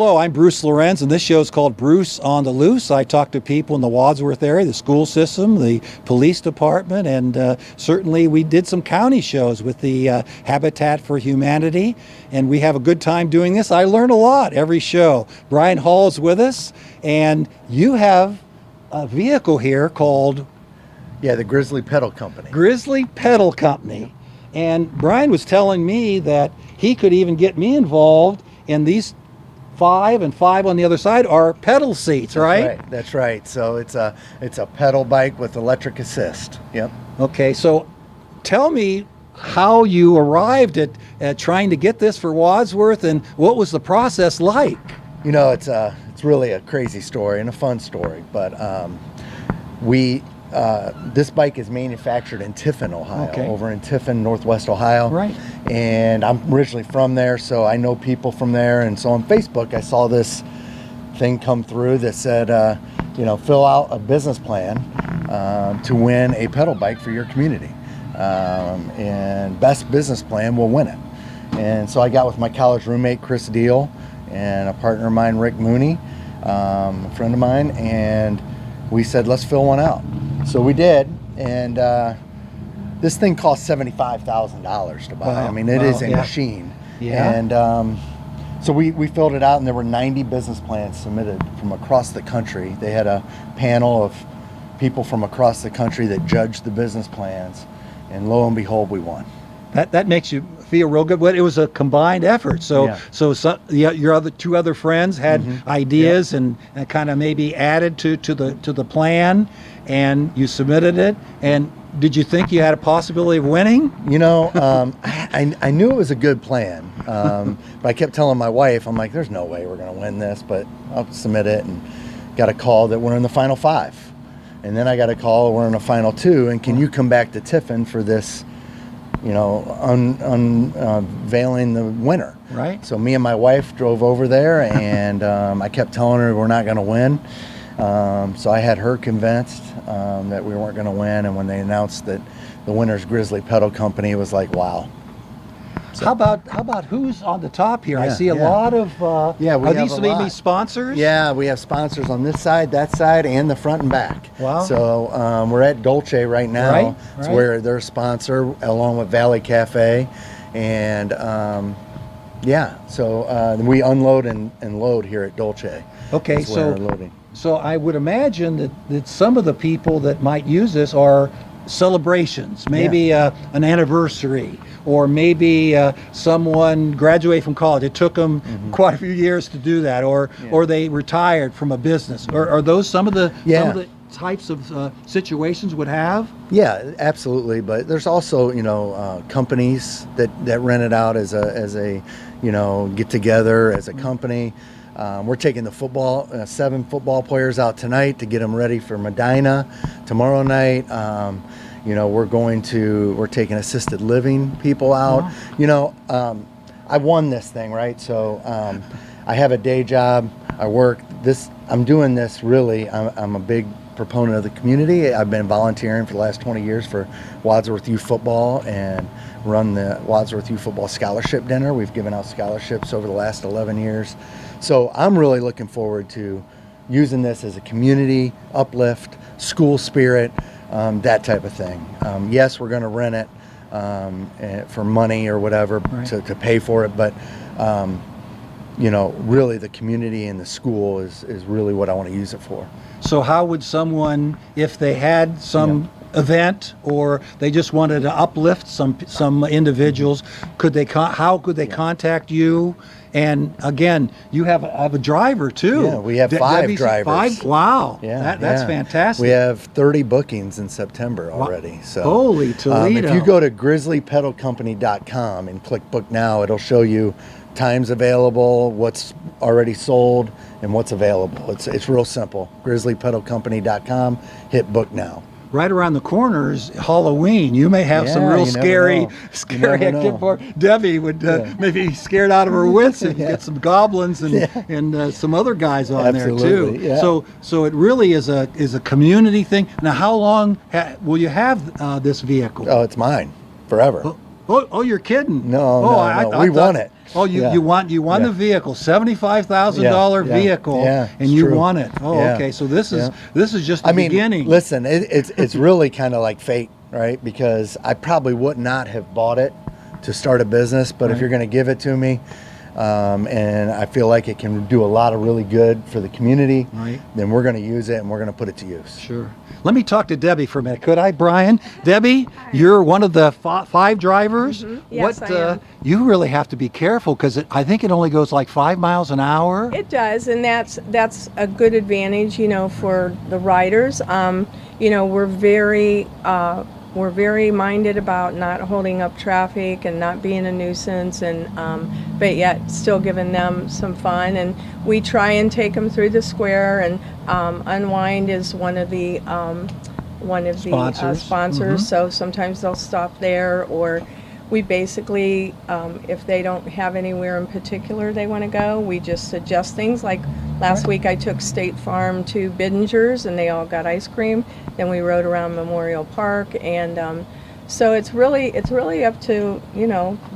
Hello, I'm Bruce Lorincz, and this show is called Bruce on the Loose. I talk to people in the Wadsworth area, the school system, the police department, and certainly we did some county shows with the Habitat for Humanity, and we have a good time doing this. I learn a lot every show. Brian Hall is with us, and you have a vehicle here called... Yeah, the Grizzly Pedal Company. Grizzly Pedal Company. And Brian was telling me that he could even get me involved in these 5 and 5 on the other side are pedal seats, right? That's right. So it's a pedal bike with electric assist. Yep. Okay, so tell me how you arrived at trying to get this for Wadsworth, and what was the process like? You know, it's really a crazy story and a fun story, but this bike is manufactured in Tiffin, Ohio, over in Tiffin, Northwest Ohio. Right. And I'm originally from there, so I know people from there. And so on Facebook, I saw this thing come through that said, fill out a business plan to win a pedal bike for your community. And best business plan will win it. And so I got with my college roommate, Chris Deal, and a partner of mine, Rick Mooney, a friend of mine, and we said, let's fill one out. So we did, and this thing cost $75,000 to buy. Wow. I mean, it is a machine. Yeah. And so we filled it out, and there were 90 business plans submitted from across the country. They had a panel of people from across the country that judged the business plans, and lo and behold, we won. That makes you feel real good. But it was a combined effort. So your other 2 other friends had ideas and kind of maybe added to the plan, and you submitted it. And did you think you had a possibility of winning? You know, I knew it was a good plan, but I kept telling my wife, I'm like, there's no way we're going to win this, but I'll submit it. And got a call that we're in the final 5, and then I got a call we're in the final 2, and can you come back to Tiffin for this? Unveiling the winner. Right. So me and my wife drove over there, and I kept telling her we're not going to win. So I had her convinced that we weren't going to win, and when they announced that the winner's Grizzly Pedal Company, it was like, wow. So, how about who's on the top here? I see a lot of. Are these maybe sponsors? Yeah, we have sponsors on this side, that side, and the front and back. Wow. So we're at Dolce right now. Right. It's where they're a sponsor, along with Valley Cafe, and so we unload and load here at Dolce. Okay, so I would imagine that some of the people that might use this are celebrations, maybe an anniversary, or maybe someone graduated from college. It took them quite a few years to do that, or they retired from a business. Are those some of the types of situations would have? Yeah, absolutely. But there's also companies that rent it out as a get together as a company. We're taking the 7 football players out tonight to get them ready for Medina tomorrow night. We're taking assisted living people out. I won this thing, right? So I have a day job. I work this. I'm doing this really. I'm a big proponent of the community. I've been volunteering for the last 20 years for Wadsworth Youth Football and run the Wadsworth Youth Football Scholarship Dinner. We've given out scholarships over the last 11 years. So I'm really looking forward to using this as a community uplift, school spirit, that type of thing. Yes, we're going to rent it for money or whatever to pay for it, but really the community and the school is really what I want to use it for. So how would someone, if they had some event or they just wanted to uplift some individuals, how could they contact you? And again, you have a driver too. Yeah, we have 5 drivers. 5? Wow. Yeah, that's fantastic. We have 30 bookings in September already. So holy Toledo. If you go to grizzlypedalcompany.com and click book now, it'll show you times available, what's already sold, and what's available. It's real simple. grizzlypedalcompany.com, hit book now. Right around the corner is Halloween. You may have some real scary activity. Debbie would maybe be scared out of her wits and get some goblins and some other guys on there too. Yeah. So it really is a community thing. Now, how long will you have this vehicle? Oh, it's mine forever. Oh, you're kidding? No, we won it. Oh, you won the vehicle, $75,000 vehicle, and you won it. Oh, okay. So this is just the beginning. Listen, it's really kind of like fate, right? Because I probably would not have bought it to start a business, but if you're going to give it to me, and I feel like it can do a lot of really good for the community, then we're going to use it and we're going to put it to use. Sure. Let me talk to Debbie for a minute. Could I, Brian? Debbie, you're one of the 5 drivers. Yes, I am. You really have to be careful because I think it only goes like 5 miles an hour. It does, and that's a good advantage, for the riders. We're very minded about not holding up traffic and not being a nuisance, and but yet still giving them some fun. And we try and take them through the square. And Unwind is one of the sponsors. So sometimes they'll stop there, or we basically, if they don't have anywhere in particular they want to go, we just suggest things. Like last week I took State Farm to Biddinger's and they all got ice cream. Then we rode around Memorial Park, and so it's really up to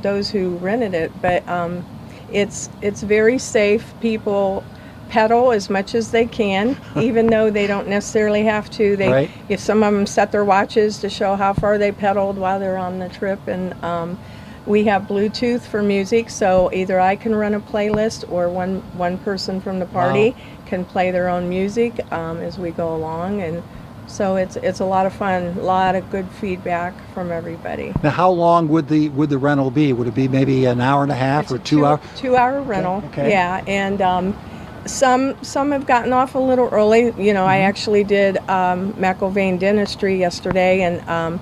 those who rented it. But it's very safe. People pedal as much as they can, even though they don't necessarily have to. If some of them set their watches to show how far they pedaled while they're on the trip. And we have Bluetooth for music, so either I can run a playlist or one person from the party can play their own music as we go along. And so it's a lot of fun, a lot of good feedback from everybody. Now, how long would the rental be? Would it be maybe an hour and a half or 2 hours? 2-hour rental. Okay. Yeah, and some have gotten off a little early. I actually did McIlvain Dentistry yesterday, and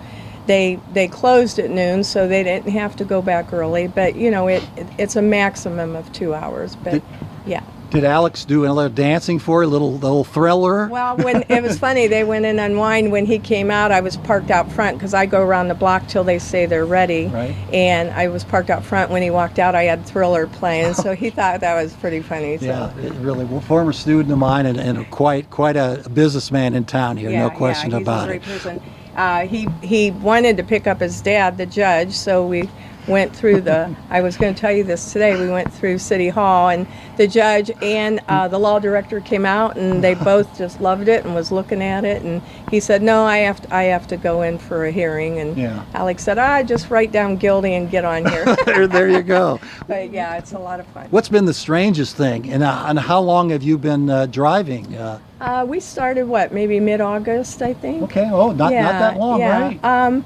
they closed at noon, so they didn't have to go back early. But it's a maximum of 2 hours. But yeah. Did Alex do a little dancing for you, a little thriller? Well, when it was funny, they went in Unwind. When he came out, I was parked out front because I go around the block till they say they're ready. Right. And I was parked out front. When he walked out, I had Thriller playing, so he thought that was pretty funny. So. Yeah, really. Well, former student of mine and quite a businessman in town here, no question about it. He's a great person. He wanted to pick up his dad, the judge, so we went through I was going to tell you this today, we went through City Hall, and the judge and the law director came out, and they both just loved it and was looking at it, and he said, no, I have to go in for a hearing, and Alex said, just write down guilty and get on here. There you go. But yeah, it's a lot of fun. What's been the strangest thing, and how long have you been driving? We started, maybe mid-August, I think. Okay, not that long, right?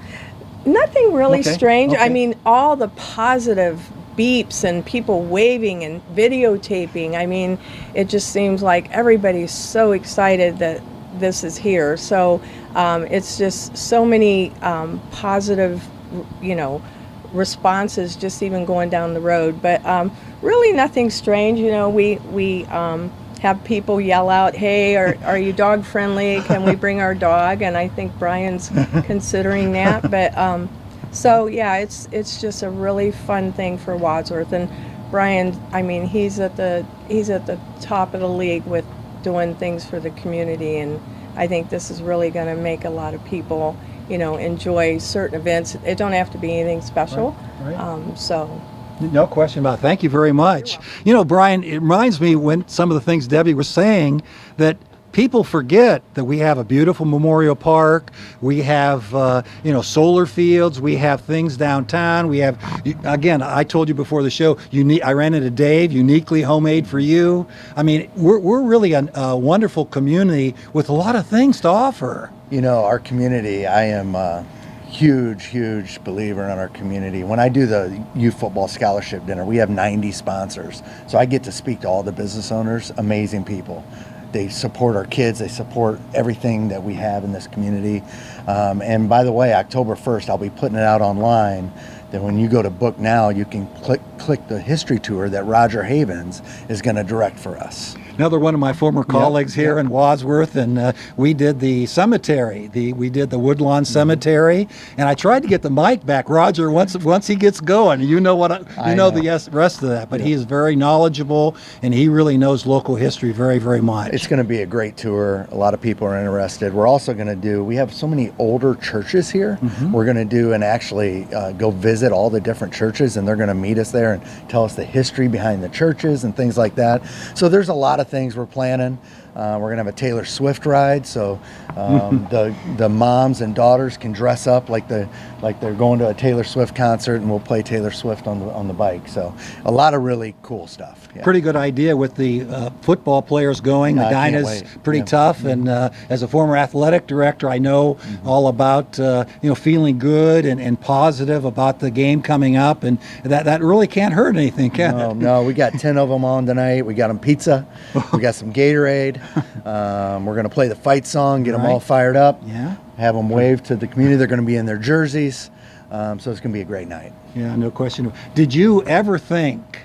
Nothing really strange. Okay. I mean, all the positive beeps and people waving and videotaping. I mean, it just seems like everybody's so excited that this is here. So it's just so many positive, responses just even going down the road. But really nothing strange. We have people yell out, hey, are you dog friendly? Can we bring our dog? And I think Brian's considering that. But so yeah, it's just a really fun thing for Wadsworth. And Brian, I mean, he's at the top of the league with doing things for the community, and I think this is really going to make a lot of people enjoy certain events. It don't have to be anything special. Right. So no question about it. Thank you very much. Brian, it reminds me when some of the things Debbie was saying, that people forget that we have a beautiful memorial park, we have solar fields, we have things downtown, we have, again, I told you before the show, I ran into Dave, uniquely homemade for you. I mean, we're really a wonderful community with a lot of things to offer. Our community, I am huge believer in our community. When I do the youth football scholarship dinner, we have 90 sponsors. So I get to speak to all the business owners, amazing people. They support our kids, they support everything that we have in this community. And by the way, October 1st, I'll be putting it out online. Then when you go to book now, you can click the history tour that Roger Havens is going to direct for us. Another one of my former colleagues here in Wadsworth, and we did the cemetery. We did the Woodlawn Cemetery, and I tried to get the mic back. Roger, once he gets going, you know the rest of that. But he is very knowledgeable, and he really knows local history very, very much. It's going to be a great tour. A lot of people are interested. We're also going to we have so many the older churches here. We're going to do and actually go visit all the different churches, and they're going to meet us there and tell us the history behind the churches and things like that. So there's a lot of things we're planning. We're going to have a Taylor Swift ride, so the moms and daughters can dress up like they're going to a Taylor Swift concert, and we'll play Taylor Swift on the bike. So a lot of really cool stuff. Yeah. Pretty good idea with the football players going. Medina's pretty tough, and as a former athletic director, I know all about feeling good and positive about the game coming up, and that really can't hurt anything, can it? No, we got 10 of them on tonight. We got them pizza. We got some Gatorade. We're going to play the fight song, get them all fired up. Yeah. Have them wave to the community. They're going to be in their jerseys. So it's going to be a great night. Yeah, no question. Did you ever think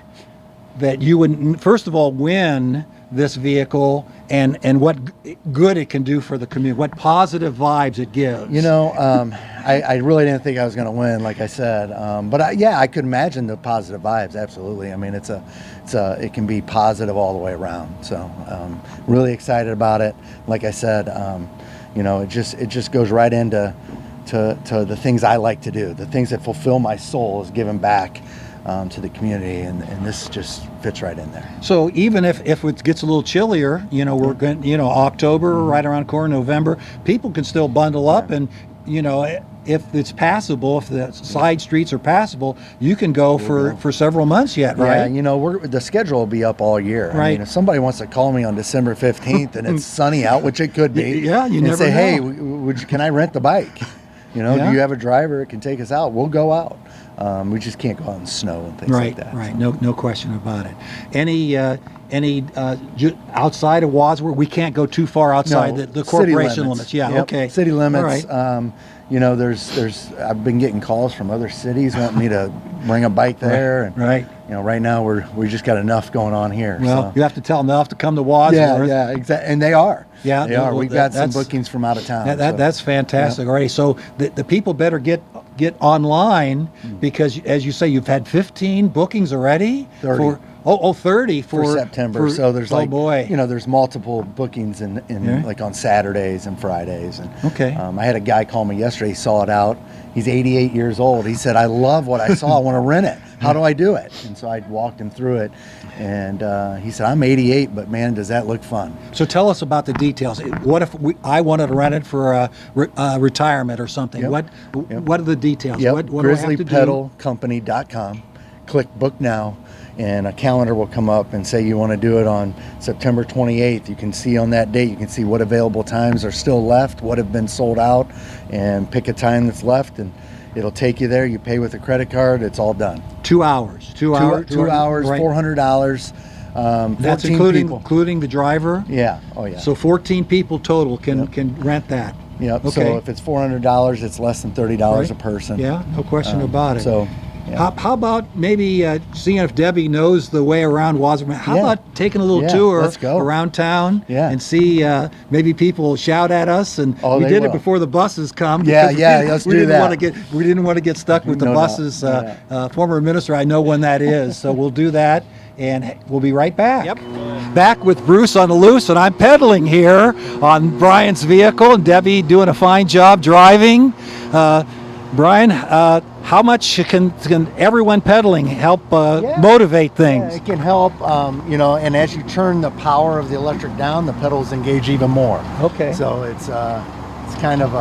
that you would, first of all, win this vehicle and what good it can do for the community, what positive vibes it gives? I really didn't think I was going to win, like I said. But I could imagine the positive vibes. Absolutely. I mean, it can be positive all the way around. So really excited about it. Like I said, it just goes right into the things I like to do. The things that fulfill my soul is giving back to the community, and this just fits right in there. So even if it gets a little chillier, we're going, October, right around the corner, November, people can still bundle up, and if it's passable, if the side streets are passable, you can go for several months yet, right? Yeah, the schedule will be up all year. Right. I mean, if somebody wants to call me on December 15th and it's sunny out, which it could be, you never say, know. Hey, can I rent the bike? Do you have a driver that can take us out? We'll go out. We just can't go out in snow and things like that. Right, no question about it. Any outside of Wadsworth, we can't go too far outside the corporation limits. Yeah, yep. Okay. City limits. All right. There's I've been getting calls from other cities wanting me to bring a bike there. And, right. Right now we just got enough going on here. Well, you have to tell them they'll have to come to Wadsworth. Yeah, exactly. And they are. Yeah, they are. We've got some bookings from out of town. That's fantastic already. So the people better get online, because, as you say, you've had 15 bookings already. 30. 30 for September. So there's there's multiple bookings in like on Saturdays and Fridays. And okay. I had a guy call me yesterday. He saw it out. He's 88 years old. He said, "I love what I saw. I want to rent it. How do I do it?" And so I walked him through it. And he said, "I'm 88, but man, does that look fun." So tell us about the details. What if I wanted to rent it for retirement or something? Yep. What are the details? Yep. What do I have to do? GrizzlyPedalCompany.com. Click book now, and a calendar will come up and say you want to do it on September 28th. You can see on that date, you can see what available times are still left, what have been sold out, and pick a time that's left, and it'll take you there. You pay with a credit card. It's all done. 2 hours. 2 hours. 2 hours. Right. $400. That's including the driver. Yeah. Oh yeah. So 14 people total can rent that. Yep. Okay. So if it's $400, it's less than $30 a person. Yeah. No question about it. So. Yeah. How about maybe seeing if Debbie knows the way around Wadsworth? How about taking a little tour around town and see maybe people shout at us? And we did it before the buses come. Let's do that. We didn't want to get stuck with the buses. Former minister, I know when that is. So we'll do that, and we'll be right back. Yep. Back with Bruce on the loose, and I'm pedaling here on Brian's vehicle, and Debbie doing a fine job driving. Brian, how much can everyone pedaling help motivate things? Yeah, it can help, and as you turn the power of the electric down, the pedals engage even more. Okay. So it's kind of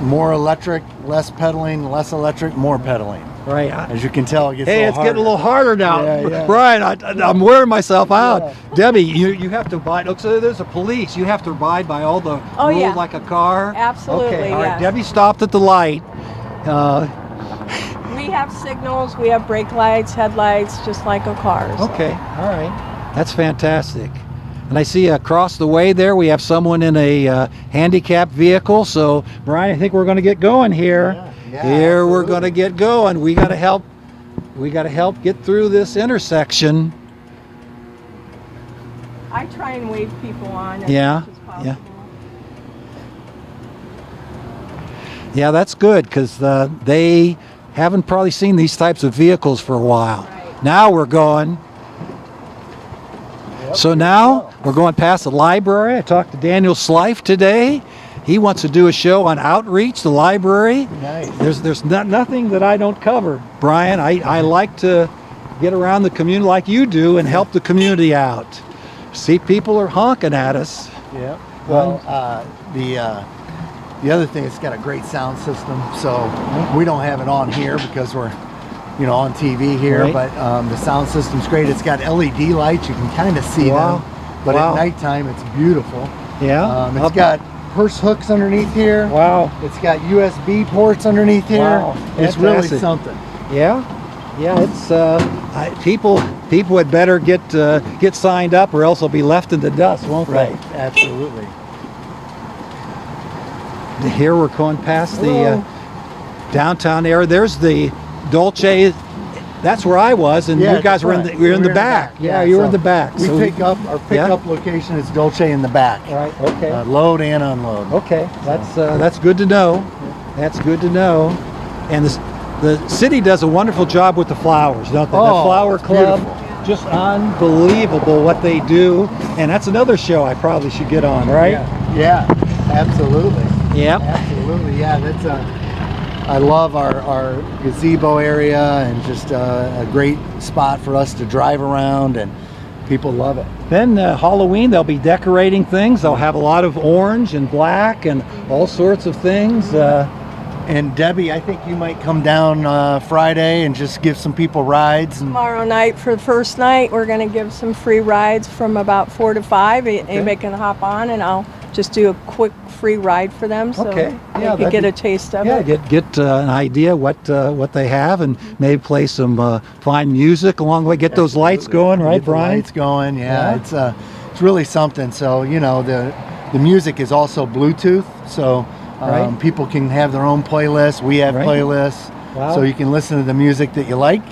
more electric, less pedaling, less electric, more pedaling. Right. As you can tell, it gets it's getting a little harder now. Yeah. Brian, I'm wearing myself out. Yeah. Debbie, you have to abide. Look, so there's a police. You have to abide by all the rules like a car. Absolutely. Okay. All right. Debbie stopped at the light. We have signals. We have brake lights, headlights, just like a car. So. Okay. All right. That's fantastic. And I see across the way there we have someone in a handicapped vehicle. So, Brian, I think we're going to get going here. Yeah, Here we're going to get going. We got to help get through this intersection. I try and wave people on as much as possible. Yeah, that's good, because they haven't probably seen these types of vehicles for a while. Right. Now we're going. So now we're going past the library. I talked to Daniel Slife today. he wants to do a show on outreach, the library. Nice. There's nothing that I don't cover, Brian. I like to get around the community like you do and help the community out. See, people are honking at us. Yeah. Well, the other thing, it's got a great sound system. So we don't have it on here because we're, on TV here. Right. But the sound system's great. It's got LED lights. You can kind of see them. But at nighttime, it's beautiful. Yeah. It's got purse hooks underneath here. Wow. It's got USB ports underneath here. Wow. It's really Fantastic. something. Yeah. It's people had better get signed up, or else they'll be left in the dust, won't Right. Absolutely. they? Here we're going past the downtown area. There's the Dolce. That's where I was, and you guys were in the back. Yeah, you were in the back. We pick up our pickup location is Dolce in the back. Right. Okay. Load and unload. Okay. That's good to know. That's good to know. And the city does a wonderful job with the flowers, don't they? The flower club, beautiful. just unbelievable what they do. And that's another show I probably should get on, right? Yeah. Absolutely. Yep. Absolutely. Yeah. That's I love our gazebo area, and just a great spot for us to drive around, and people love it. Then Halloween, they'll be decorating things. They'll have a lot of orange and black and all sorts of things. And Debbie, I think you might come down Friday and just give some people rides. And Tomorrow night for the first night, we're going to give some free rides from about 4 to 5. Anybody can hop on, and I'll just do a quick free ride for them, so they can get a taste of it. Get an idea what they have, and maybe play some fine music along the way. Get those lights going, right, get the Brian? lights going, it's really something. So the music is also Bluetooth, so people can have their own playlists. We have playlists, so you can listen to the music that you like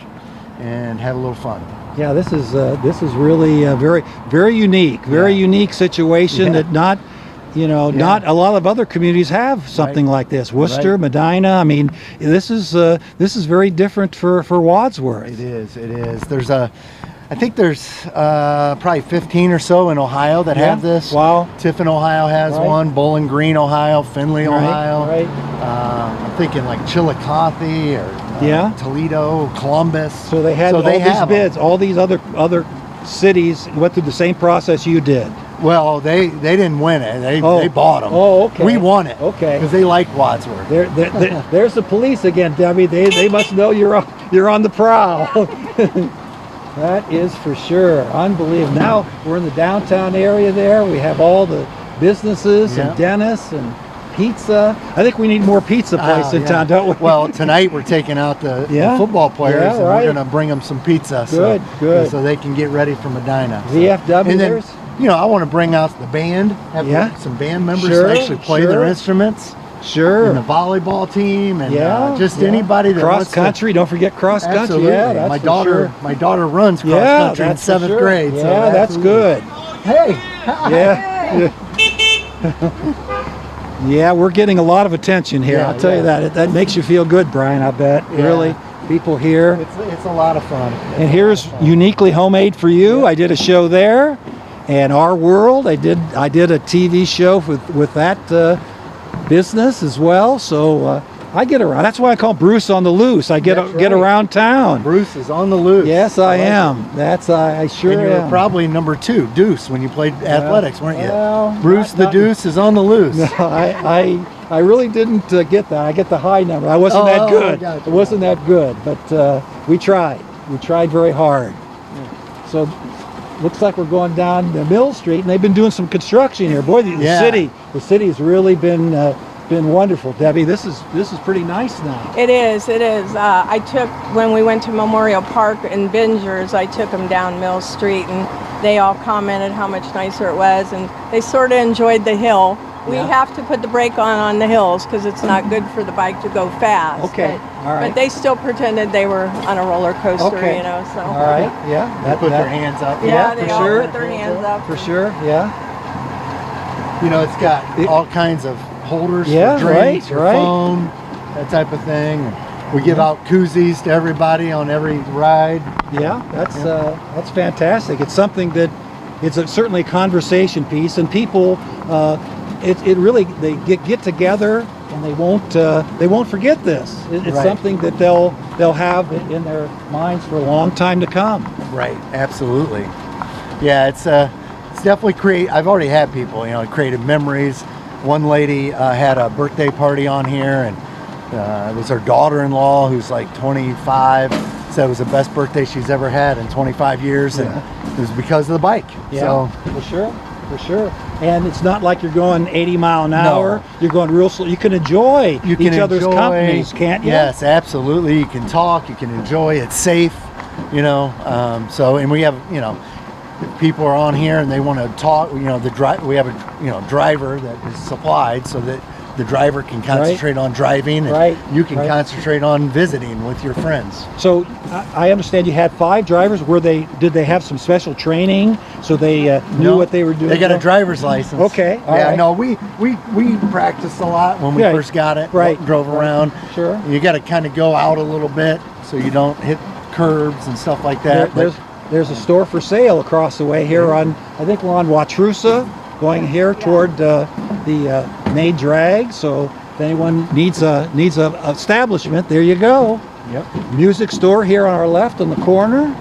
and have a little fun. Yeah, this is really very, very unique, unique situation that not a lot of other communities have something like this. Worcester, Medina. I mean, this is very different for Wadsworth. It is. I think there's probably 15 or so in Ohio that have this. Wow. Tiffin, Ohio has one. Bowling Green, Ohio. Findlay, Ohio. Right. I'm thinking like Chillicothe or Toledo, Columbus. So they had these bids. All these other cities went through the same process you did. Well, they didn't win it. They bought them. Oh, okay. We won it. Okay. Because they like Wadsworth. There's the police again, Debbie. They must know you're on the prowl. That is for sure. Unbelievable. Now we're in the downtown area there. We have all the businesses and dentists and pizza. I think we need more pizza places in town, don't we? Well, tonight we're taking out the football players, and we're going to bring them some pizza. Good. So they can get ready for Medina. VFW, and then, I want to bring out the band, have some band members actually play their instruments. Sure. And the volleyball team, and just anybody that cross wants country. Don't forget cross country. Absolutely. Yeah, that's my for daughter. sure. My daughter runs cross country in 7th grade. Yeah, so that's good. Hey. Yeah. Yeah, we're getting a lot of attention here. I'll tell you that. That makes you feel good, Brian. I bet. Really, people here. It's a lot of fun. And here's uniquely homemade for you. Yeah. I did a show there, and Our World. I did a TV show with that business as well. So I get around. That's why I call Bruce on the loose. I get around town. Bruce is on the loose. Yes, I am. I sure am. And you were probably number 2, Deuce, when you played athletics, weren't you? Well, Bruce the Deuce is on the loose. No, I really didn't get that. I get the high number. I wasn't that good. It wasn't that good, but we tried. We tried very hard. So looks like we're going down the Mill Street, and they've been doing some construction here. Boy, the city's really been wonderful, Debbie. This is pretty nice now. It is. I took, when we went to Memorial Park in Bingers, I took them down Mill Street, and they all commented how much nicer it was, and they sort of enjoyed the hill. We have to put the brake on the hills because it's not good for the bike to go fast. Okay, all right. But they still pretended they were on a roller coaster, so. All right, They put their hands up. Yeah, they all put their hands up. For sure, yeah. It's got all kinds of holders for drinks or phone, that type of thing. We give out koozies to everybody on every ride. Yeah, that's fantastic. It's something that it's certainly a conversation piece, and people it really, they get together and they won't forget this. It's something that they'll have in their minds for a long time to come. Right, absolutely. Yeah, it's definitely I've already had people, created memories. One lady had a birthday party on here, and it was her daughter-in-law, who's like 25, said it was the best birthday she's ever had in 25 years, and it was because of the bike. Yeah, so, for sure. And it's not like you're going 80 mile an hour. You're going real slow. You can enjoy each other's companies, can't you? Yes, absolutely. You can talk, you can enjoy. It's safe, So, and we have, if people are on here and they want to talk, we have a driver that is supplied so that the driver can concentrate on driving, and you can concentrate on visiting with your friends. So I understand you had 5 drivers. Did they have some special training so they knew what they were doing? They got a driver's license. Okay. No, we practiced a lot when we first got it. Drove around. Sure. You got to kind of go out a little bit so you don't hit curbs and stuff like that. There's a store for sale across the way here I think we're on Wadsworth, going here toward the main drag. So if anyone needs a establishment, there you go. Yep. Music store here on our left on the corner.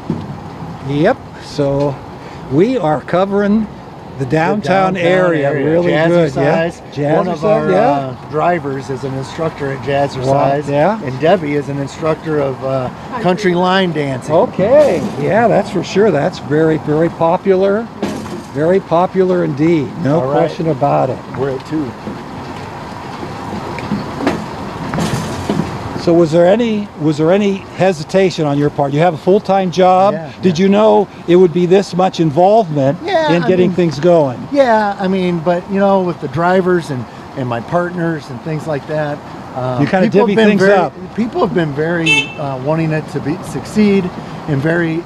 Yep. So we are covering the downtown area. Really good. Yeah. One of our drivers is an instructor at Jazzercise. And Debbie is an instructor of country line dancing. Okay. Yeah, that's for sure. That's very, very popular. Very popular indeed. No question about it. We're at 2. So was there any hesitation on your part? You have a full-time job. Did you know it would be this much involvement in getting things going? Yeah, but with the drivers and my partners and things like that, you kind of divvy things up. People have been very wanting it to succeed, and very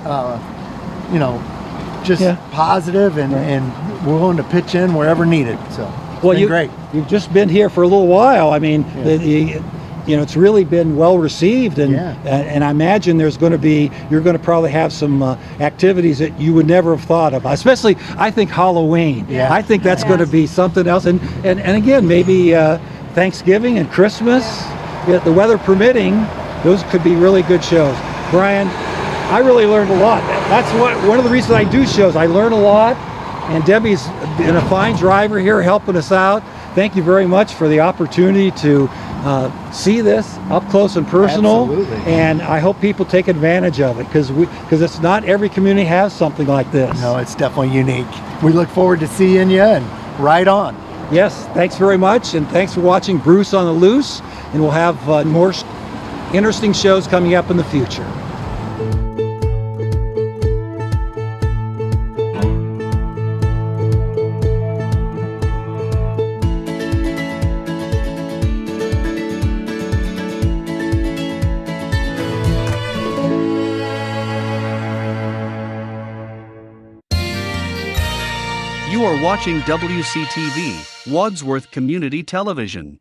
positive and willing to pitch in wherever needed. So it's been great. You've just been here for a little while. It's really been well received, and I imagine you're going to probably have some activities that you would never have thought of. Especially, I think Halloween. Yeah. I think that's going to be something else, and again, maybe Thanksgiving and Christmas, the weather permitting. Those could be really good shows. Brian, I really learned a lot. That's one of the reasons I do shows. I learn a lot, and Debbie's been a fine driver here helping us out. Thank you very much for the opportunity to see this up close and personal. Absolutely. And I hope people take advantage of it, because it's not every community has something like this. No, it's definitely unique. We look forward to seeing you, and ride on. Yes, thanks very much, and thanks for watching Bruce on the Loose, and we'll have more interesting shows coming up in the future. You are watching WCTV, Wadsworth Community Television.